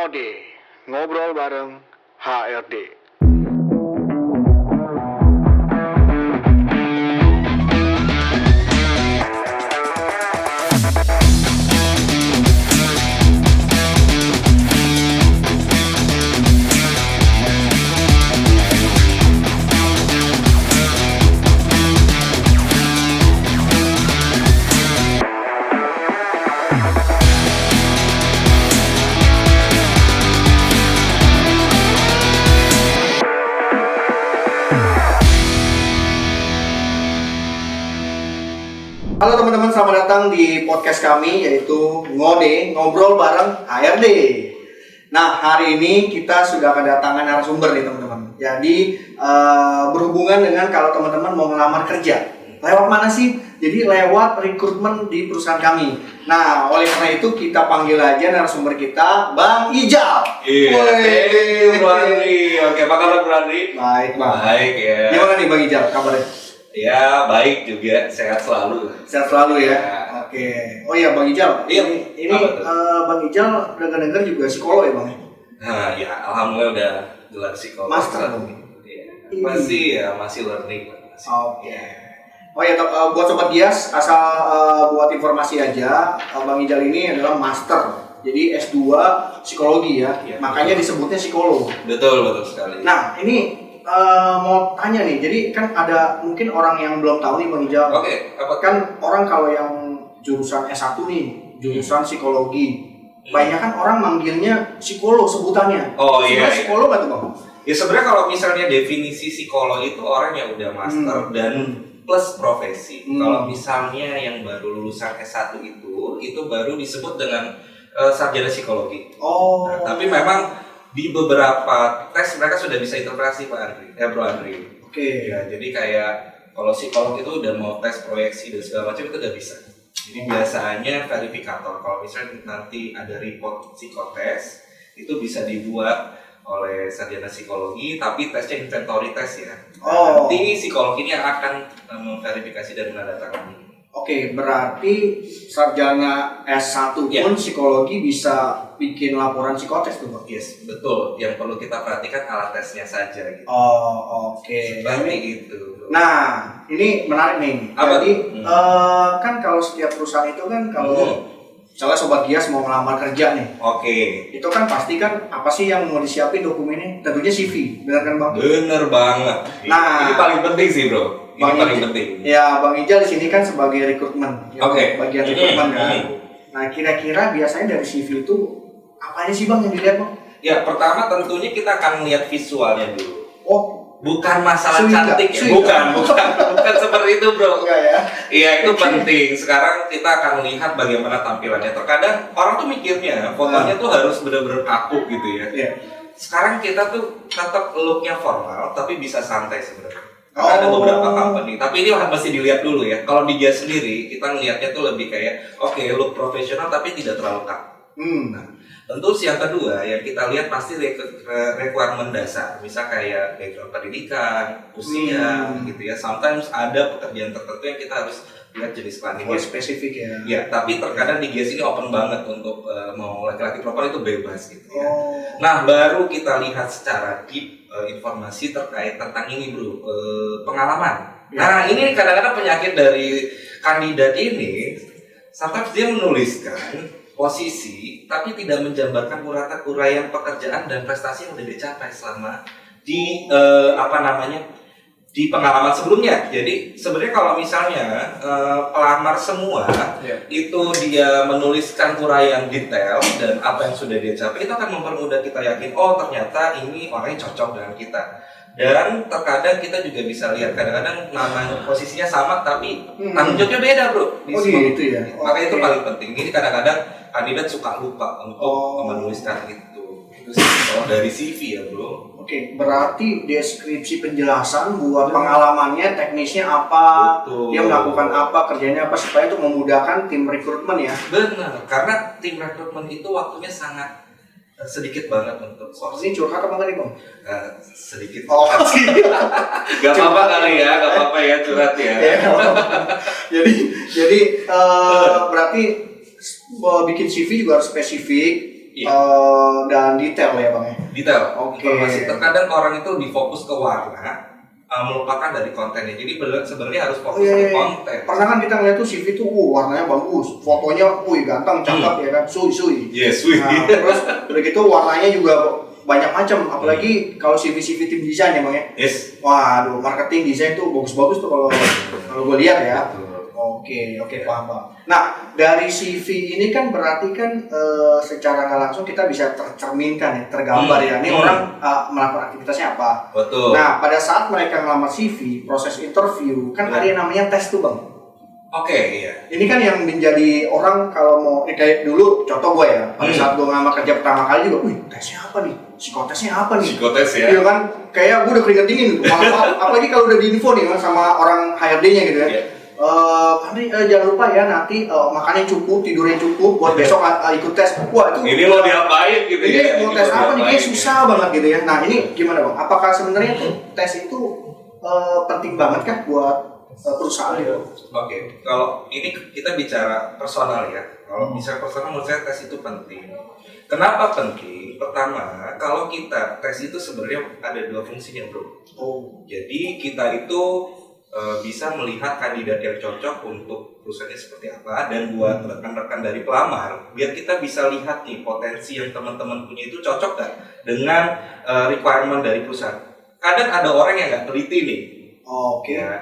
Ngode, ngobrol bareng HRD. Halo teman-teman, selamat datang di podcast kami yaitu Ngode, ngobrol bareng HRD. Nah, hari ini kita sudah kedatangan narasumber nih teman-teman. Jadi berhubungan dengan kalau teman-teman mau ngelamar kerja, lewat mana sih? Jadi lewat rekrutmen di perusahaan kami. Nah, oleh karena itu kita panggil aja narasumber kita, Bang Ijal. Iya, Bro Andri. Oke, apa kabar Bro Andri? Baik, Bang. Baik ya. Gimana nih Bang Ijal kabarnya? Ya, baik juga, sehat selalu. Sehat selalu ya. Ya. Oke. Oh iya Bang Ijal. Iya. Ini Apa tuh? Bang Ijal dengar-dengar juga psikolog ya Bang? Nah, ya alhamdulillah udah gelar psikolog. Master dong. Iya. Masih learning. Oke. Oh ya, buat Sobat Gias, asal buat informasi aja, Bang Ijal ini adalah master. Jadi S2 psikologi ya. Iya. Makanya disebutnya psikolog. Betul sekali. Nah, ini mau tanya nih. Jadi kan ada mungkin orang yang belum tahu nih Bang Ijal. Oke, apa Kan orang kalau yang jurusan S1 nih, jurusan psikologi, banyak kan orang manggilnya psikolog sebutannya. Oh iya. Sebenarnya psikolog nggak tuh Bang? Ya sebenarnya kalau misalnya definisi psikolog itu orang yang udah master dan plus profesi. Kalau misalnya yang baru lulusan S1 itu baru disebut dengan sarjana psikologi. Oh. Nah, tapi memang di beberapa tes mereka sudah bisa interpretasi Pak Andri, Bro Andri. Oke. Ya, jadi kayak kalau psikolog itu udah mau tes proyeksi dan segala macam itu udah bisa. Jadi biasanya verifikator. Kalau misalnya nanti ada report psikotes itu bisa dibuat oleh sarjana psikologi, tapi tesnya inventory test ya. Oh. Nanti psikolog ini yang akan memverifikasi dan menandatangani. Oke, berarti sarjana S1 pun Ya. psikologi bisa bikin laporan psikotes tuh Bang? Yes, betul. Yang perlu kita perhatikan alat tesnya saja gitu. Oh, oke. Seperti itu. Nah, ini menarik nih. Apa Jadi tuh? kan kalau setiap perusahaan itu kan kalau misalnya Sobat Gias mau ngelamar kerja nih, Oke. itu kan pasti kan apa sih yang mau disiapin dokumennya? Tentunya CV, benar kan Bang? Bener banget. Nah. Ini paling penting sih bro. Ini Bang paling Ijal- penting. Ya, Bang Ijal di sini kan sebagai rekrutmen, ya, Oke. bagian rekrutmen kan. Nah, kira-kira biasanya dari CV itu apa aja sih Bang yang dilihat Bang? Ya pertama tentunya kita akan lihat visualnya dulu. Oh, Bukan masalah Suika, cantik ya. suika. Bukan seperti itu bro. enggak ya? Iya itu penting. Sekarang kita akan lihat bagaimana tampilannya. Terkadang orang tuh mikirnya fotonya tuh harus benar-benar kaku gitu ya. Iya. Sekarang kita tuh tetap looknya formal tapi bisa santai sebenarnya. Karena ada beberapa company, tapi ini mesti dilihat dulu ya. Kalau di Gia sendiri, kita ngelihatnya tuh lebih kayak oke, look profesional tapi tidak terlalu kaku. Nah, tentu yang kedua yang kita lihat pasti requirement dasar, misal kayak background pendidikan, usia, gitu ya. Sometimes ada pekerjaan tertentu yang kita harus lihat jenis Oh, kelaminnya. spesifik ya. Ya, tapi terkadang di Gia sini open banget untuk mau laki-laki perempuan itu bebas gitu ya. Oh. Nah, baru kita lihat secara deep informasi terkait tentang ini bro, pengalaman. Nah, ini kadang-kadang penyakit dari kandidat ini, sometimes dia menuliskan posisi, tapi tidak menjabarkan uraian pekerjaan dan prestasi yang sudah dicapai selama di di pengalaman sebelumnya. Jadi sebenarnya kalau misalnya pelamar semua itu dia menuliskan uraian detail dan apa yang sudah dia capai, itu akan mempermudah kita yakin oh ternyata ini orangnya cocok dengan kita. Dan terkadang kita juga bisa lihat kadang-kadang nama posisinya sama tapi tanggung jawabnya beda bro. Oh gitu ya. Makanya itu Oke. paling penting. Ini kadang-kadang kandidat suka lupa untuk menuliskan itu. Itu sih kalau dari CV ya bro. Oke, berarti deskripsi penjelasan buat pengalamannya, teknisnya apa, Betul. dia melakukan apa, kerjanya apa, supaya itu memudahkan tim rekrutmen ya. Benar, karena tim rekrutmen itu waktunya sangat sedikit banget untuk Ini sourcing. curhat apa tadi Bang? Sedikit. Oh, Gak apa-apa kali ya, gak apa-apa ya curhat ya. jadi berarti bikin CV juga harus spesifik, Iya. Dan detail ya bang ya. Detail. Oke. Informasi. Terkadang orang itu difokus ke warna, melupakan dari kontennya. Jadi sebenarnya harus fokus ke konten. Pernah kan kita ngeliat tuh CV tuh, warnanya bagus, fotonya, ganteng, cakep ya kan, sui. Yes, Nah, terus udah gitu warnanya juga banyak macam, apalagi kalau CV tim desain ya bang ya. Yes. Waduh, marketing desain tuh bagus-bagus tuh kalau gue lihat ya. Oke, paham bang. Nah, dari CV ini kan berarti kan secara nggak langsung kita bisa tercerminkan ya, tergambar ya. Ini orang melakukan aktivitasnya apa. Betul. Nah, pada saat mereka ngelamar CV, proses interview, kan ada yang namanya tes tuh bang. Oke, iya. Ini kan yang menjadi orang kalau mau, kayak dulu contoh gue ya, pada saat gue ngelamar kerja pertama kali juga, tesnya apa nih? Psikotesnya apa nih? Psikotes ya? Iya kan, kayak gue udah keringet dingin gitu. Apalagi kalau udah diinfo nih sama orang HRD-nya gitu ya. Yeah. Nanti jangan lupa ya nanti makannya cukup, tidurnya cukup buat besok ikut tes. Wah itu. Ini mau diapain gitu ya? Ini mau tes apa nih? Kayak susah banget gitu ya. Nah ini gimana bang? Apakah sebenarnya tuh tes itu penting banget kah buat perusahaan itu? Oke, kalau ini kita bicara personal ya. Kalau bicara personal menurut saya tes itu penting. Kenapa penting? Pertama, kalau kita tes itu sebenarnya ada dua fungsinya bro. Jadi kita itu bisa melihat kandidat yang cocok untuk perusahaannya seperti apa, dan buat rekan-rekan dari pelamar biar kita bisa lihat nih potensi yang teman-teman punya itu cocok gak dengan requirement dari perusahaan. Kadang ada orang yang nggak teliti nih. Ya,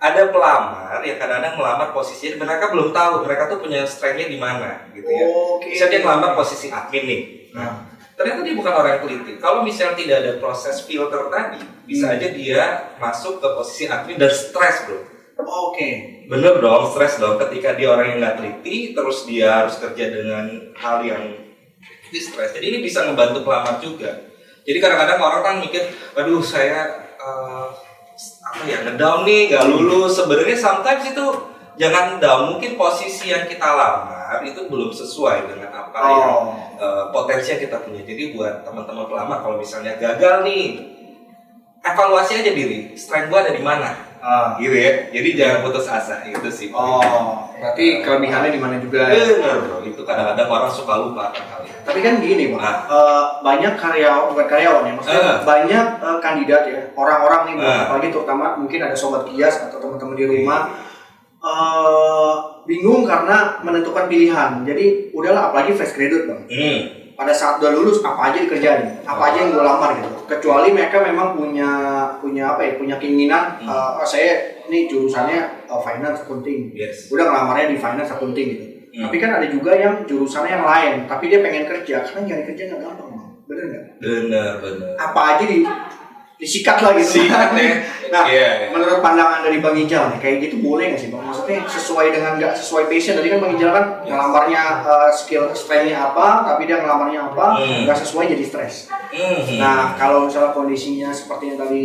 ada pelamar yang kadang-kadang melamar posisinya mereka belum tahu mereka tuh punya strength-nya di mana gitu ya. Misalnya dia melamar posisi admin nih. Nah, ternyata dia bukan orang yang teliti. Kalau misalnya tidak ada proses filter tadi, bisa aja dia masuk ke posisi admin dan stres bro. Bener dong, stres dong. Ketika dia orang yang nggak teliti, terus dia harus kerja dengan hal yang stres. Jadi ini bisa ngebantu pelamar juga. Jadi kadang-kadang orang kan mikir, aduh saya ngedown nih, nggak lulus. Sebenarnya sometimes itu jangan down. Mungkin posisi yang kita lamar itu belum sesuai dengan apa yang potensi yang kita punya. Jadi buat teman-teman pelamar kalau misalnya gagal nih, evaluasi aja diri, strength gua ada di mana, gitu ya. Jadi jangan putus asa, itu sih. Berarti kelebihannya di mana juga. Benar bro, itu kadang-kadang orang suka lupa kan hal itu. Tapi kan gini bang, banyak bukan karyawan ya, maksudnya banyak kandidat ya, orang-orang nih, apalagi terutama mungkin ada sobat kias atau teman-teman di rumah, bingung karena menentukan pilihan. Jadi udahlah, apalagi fresh graduate bang. Pada saat udah lulus apa aja dikerjain, apa aja yang gue lamar gitu. Kecuali mereka memang punya keinginan, saya ini jurusannya finance accounting, udah ngelamarnya di finance accounting gitu. Tapi kan ada juga yang jurusannya yang lain, tapi dia pengen kerja, karena nyari kerja nggak gampang bang, bener nggak? Bener. Apa aja disikat lah gitu. Nah, menurut pandangan dari Bang Ijal nih, kayak gitu boleh nggak sih bang? Maksudnya sesuai dengan nggak sesuai passion? Tadi kan Bang Ijal kan ngelamarnya skill strength-nya apa, tapi dia ngelamarnya apa, nggak sesuai jadi stres. Nah, kalau misalnya kondisinya seperti yang tadi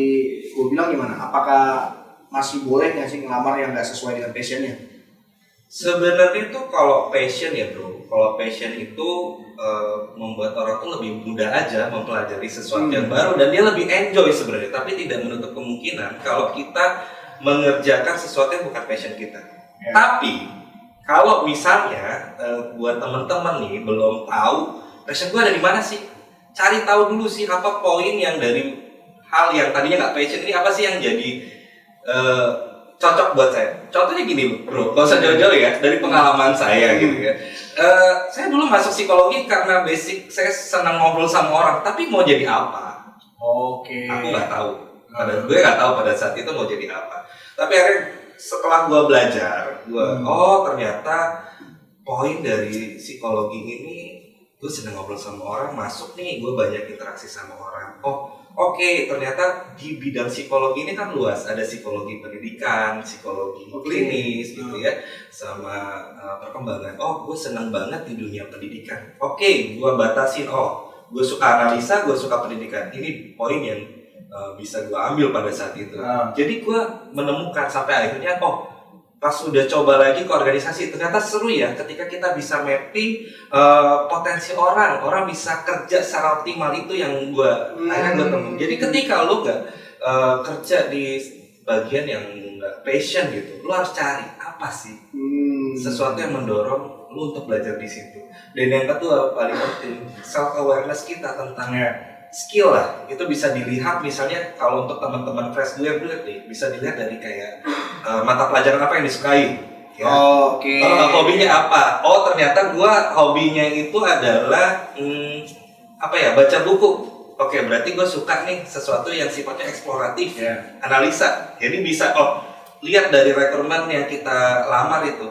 gue bilang gimana? Apakah masih boleh nggak sih ngelamar yang nggak sesuai dengan passion-nya? Sebenarnya itu kalau passion ya bro, kalau passion itu membuat orang tuh lebih mudah aja mempelajari sesuatu yang baru dan dia lebih enjoy sebenarnya. Tapi tidak menutup kemungkinan kalau kita mengerjakan sesuatu yang bukan passion kita. Tapi kalau misalnya buat teman-teman nih belum tahu passion gue ada di mana sih, cari tahu dulu sih apa poin yang dari hal yang tadinya nggak passion ini apa sih yang jadi cocok buat saya. Contohnya gini bro, gak usah jauh-jauh ya, dari pengalaman saya gitu ya. Saya dulu masuk psikologi karena basic saya senang ngobrol sama orang, tapi mau jadi apa? Aku nggak tahu. Gue nggak tahu pada saat itu mau jadi apa. Tapi akhirnya setelah gue belajar, ternyata poin dari psikologi ini, gue senang ngobrol sama orang, masuk nih, gue banyak interaksi sama orang. Ternyata di bidang psikologi ini kan luas, ada psikologi pendidikan, psikologi klinis gitu ya, sama perkembangan. Gue senang banget di dunia pendidikan. Gue batasin, gue suka analisa, gue suka pendidikan. Ini poin yang bisa gue ambil pada saat itu. Jadi gue menemukan sampai akhirnya, pas udah coba lagi ke organisasi, ternyata seru ya ketika kita bisa mapping potensi orang bisa kerja secara optimal. Itu yang akhirnya gue temukan. Jadi ketika lo gak kerja di bagian yang gak passion gitu, lo harus cari apa sih sesuatu yang mendorong lu untuk belajar di situ. Dan yang kedua paling penting, self awareness kita tentang skill lah. Itu bisa dilihat misalnya kalau untuk teman-teman fresh graduate nih, bisa dilihat dari kayak mata pelajaran apa yang disukai. Ya. Oke. Hobinya apa? Oh ternyata gua hobinya itu adalah apa ya, baca buku. Oke, berarti gue suka nih sesuatu yang sifatnya eksploratif, analisa. Jadi bisa lihat dari rekrutmen yang kita lamar itu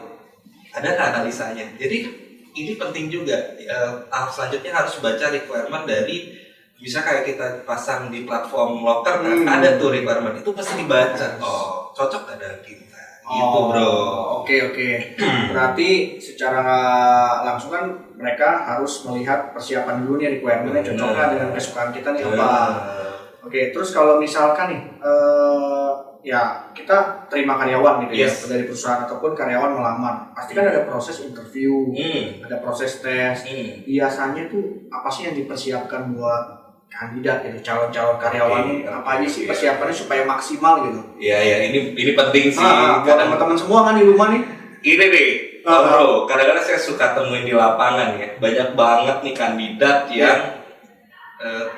ada nggak analisanya. Jadi ini penting juga. Tahap selanjutnya harus baca requirement dari, bisa kayak kita pasang di platform loker kan, ada tuh requirement itu pasti dibaca. Oh cocok ada kita. Gitu bro. Oke. Berarti secara langsung kan mereka harus melihat persiapan dulu nih, requirement-nya cocok nggak dengan kesukaan kita nih apa. Oke, terus kalau misalkan nih ya kita terima karyawan gitu ya dari perusahaan ataupun karyawan melamar, pasti kan ada proses interview, ada proses tes. Biasanya tuh apa sih yang dipersiapkan buat kandidat gitu, calon-calon karyawan ini apa aja sih persiapannya supaya maksimal gitu? Iya, ini penting sih. Buat teman-teman semua kan di rumah nih. Ini nih, bro, kadang-kadang saya suka temuin di lapangan ya, banyak banget nih kandidat yang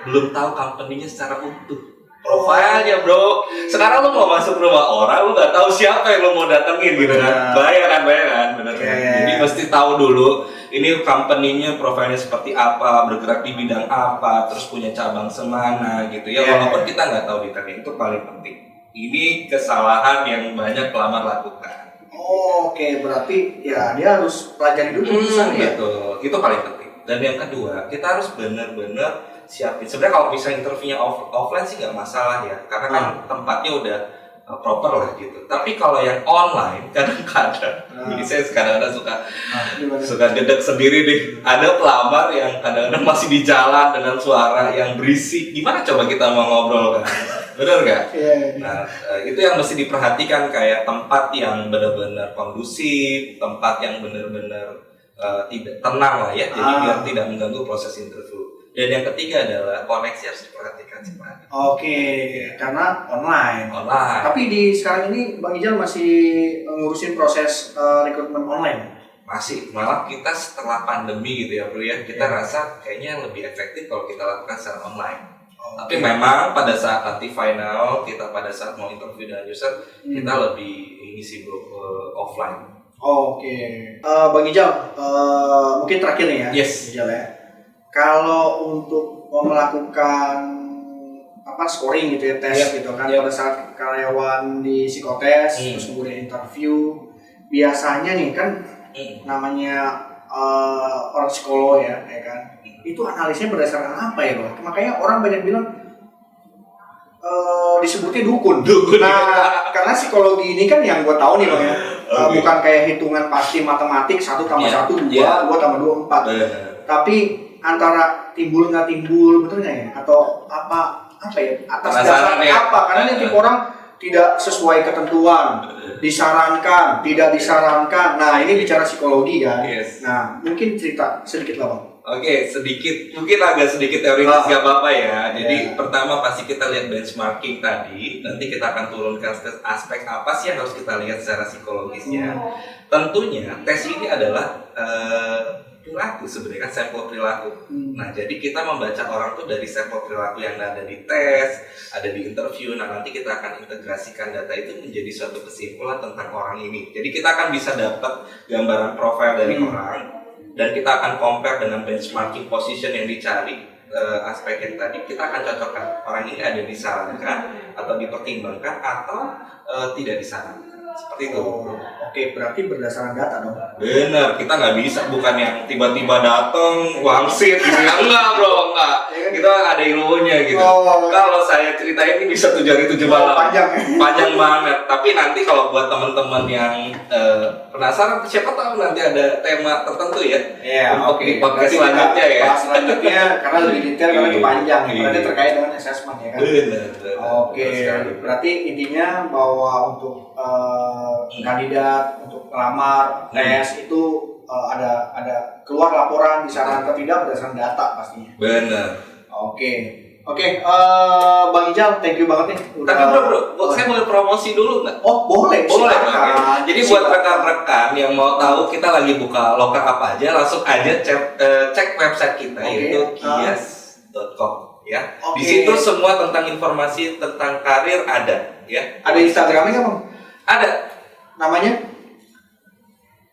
belum tahu company-nya secara utuh. Profilnya bro, sekarang lu mau masuk rumah orang, lu nggak tahu siapa yang lu mau datengin gitu kan? Bayar kan, bener. Jadi mesti tahu dulu ini company-nya profilnya seperti apa, bergerak di bidang apa, terus punya cabang semana gitu ya. Walaupun kita nggak tahu detailnya, itu paling penting. Ini kesalahan yang banyak pelamar lakukan. Oke, berarti ya dia harus pelajari dulu ya. Betul, itu paling penting. Dan yang kedua, kita harus benar-benar siapin. Sebenarnya kalau misalnya interviewnya offline sih nggak masalah ya, karena kan tempatnya udah proper lah gitu. Tapi kalau yang online kadang-kadang, ini saya kadang-kadang suka gedek sendiri deh. Ada pelamar yang kadang-kadang masih di jalan dengan suara yang berisik. Gimana coba kita mau ngobrol kan? Benar nggak? Nah itu yang mesti diperhatikan, kayak tempat yang benar-benar kondusif, tempat yang benar-benar tidak tenang lah ya. Jadi biar tidak mengganggu proses interview. Dan yang ketiga adalah koneksi harus diperhatikan sih Pak. Oke, karena online. Tapi di sekarang ini Bang Ijal masih ngurusin proses rekrutmen online? Masih, malah kita setelah pandemi gitu ya bro ya, kita rasa kayaknya lebih efektif kalau kita lakukan secara online. Tapi memang pada saat nanti final, kita pada saat mau interview dengan user, kita lebih ini sih bro, offline. Oke. Bang Ijal, mungkin terakhir nih ya. Yes. Ijal ya. Kalau untuk melakukan scoring gitu ya, tes gitu kan, pada saat karyawan di psikotes, terus kemudian interview, biasanya nih kan namanya orang psikolog ya kan, itu analisnya berdasarkan apa ya bang? Makanya orang banyak bilang disebutnya dukun. Nah, karena psikologi ini kan yang gue tahu nih bang ya, bukan kayak hitungan pasti matematik 1 tambah 1 2, 2 tambah 2 4, tapi antara timbul nggak timbul, betul nggak ya? Atau apa ya? Atas dasar apa? Karena ini tipe orang tidak sesuai ketentuan, disarankan, tidak disarankan. Nah ini bicara psikologi kan. Nah mungkin cerita sedikit lah bang. Oke, sedikit, mungkin agak sedikit teoritis gak apa-apa ya. Jadi pertama pasti kita lihat benchmarking tadi. Nanti kita akan turunkan ke aspek apa sih yang harus kita lihat secara psikologisnya. Tentunya tes ini adalah perilaku sebenarnya kan, sampel perilaku. Nah jadi kita membaca orang tuh dari sampel perilaku yang ada di tes, ada di interview. Nah nanti kita akan integrasikan data itu menjadi suatu kesimpulan tentang orang ini. Jadi kita akan bisa dapat gambaran profil dari orang, dan kita akan compare dengan benchmarking position yang dicari. Aspek yang tadi kita akan cocokkan orang ini ada disarankan atau dipertimbangkan atau tidak disarankan. Seperti itu. Oke, berarti berdasarkan data dong. Bener, kita nggak bisa, bukan yang tiba-tiba datang wangsit gitu ya. Enggak bro, enggak. Kita ada ilmunya gitu. Kalau saya ceritain ini bisa 7 hari 7 malam. Panjang banget. Tapi nanti kalau buat teman-teman yang penasaran, siapa tahu nanti ada tema tertentu ya. Untuk di podcast selanjutnya ya. Selanjutnya karena lebih detail, karena itu panjang. Berarti terkait dengan assessment ya kan. Bener. Oke, berarti intinya bahwa untuk kandidat untuk melamar tes itu ada keluar laporan disarankan atau tidak berdasarkan data pastinya. Benar. Oke, Oke, Bang Ijal, thank you banget nih. Tapi bro, saya boleh promosi dulu nggak? Oh, boleh. Boleh. Silakan. Oke. Jadi buat rekan-rekan yang mau tahu kita lagi buka loker apa aja, langsung aja cek website kita yaitu kias.com ya. Di situ semua tentang informasi tentang karir ada ya. Ada Instagramnya nggak Bang? Ada. Namanya?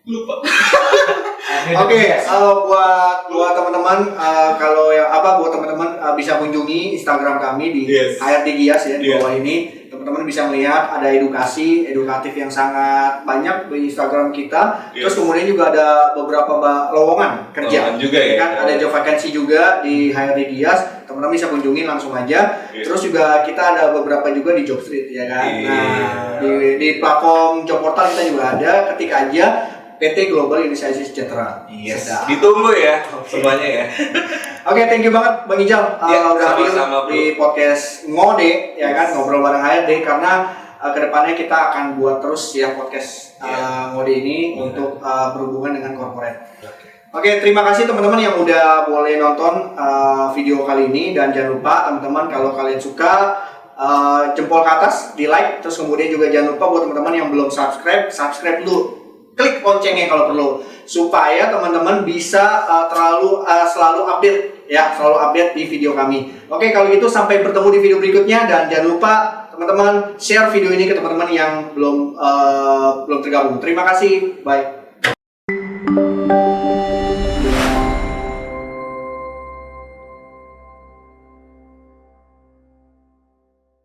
Lupa. Oke, buat teman-teman buat teman-teman bisa kunjungi Instagram kami di HRD Gias ya di bawah ini. Teman-teman bisa melihat ada edukatif yang sangat banyak di Instagram kita. Terus kemudian juga ada beberapa lowongan kerja. Juga ya. Kan ada job vacancy juga di HRD Gias. Teman-teman bisa kunjungi langsung aja. Terus juga kita ada beberapa juga di Jobstreet ya kan. Nah, di platform job portal kita juga ada. Ketik aja PT Global Inisiasi Sejahtera. Yes. Ditunggu ya semuanya ya. Oke, thank you banget Bang Ijal udah hadir di podcast Ngode ya kan, ngobrol bareng HRD, karena kedepannya kita akan buat terus ya podcast Ngode ini untuk berhubungan dengan corporate. Oke, terima kasih teman-teman yang udah boleh nonton video kali ini, dan jangan lupa teman-teman kalau kalian suka jempol ke atas, di like, terus kemudian juga jangan lupa buat teman-teman yang belum subscribe dulu. Klik loncengnya kalau perlu, supaya teman-teman bisa selalu update di video kami. Oke, kalau gitu sampai bertemu di video berikutnya, dan jangan lupa teman-teman share video ini ke teman-teman yang belum tergabung. Terima kasih, bye.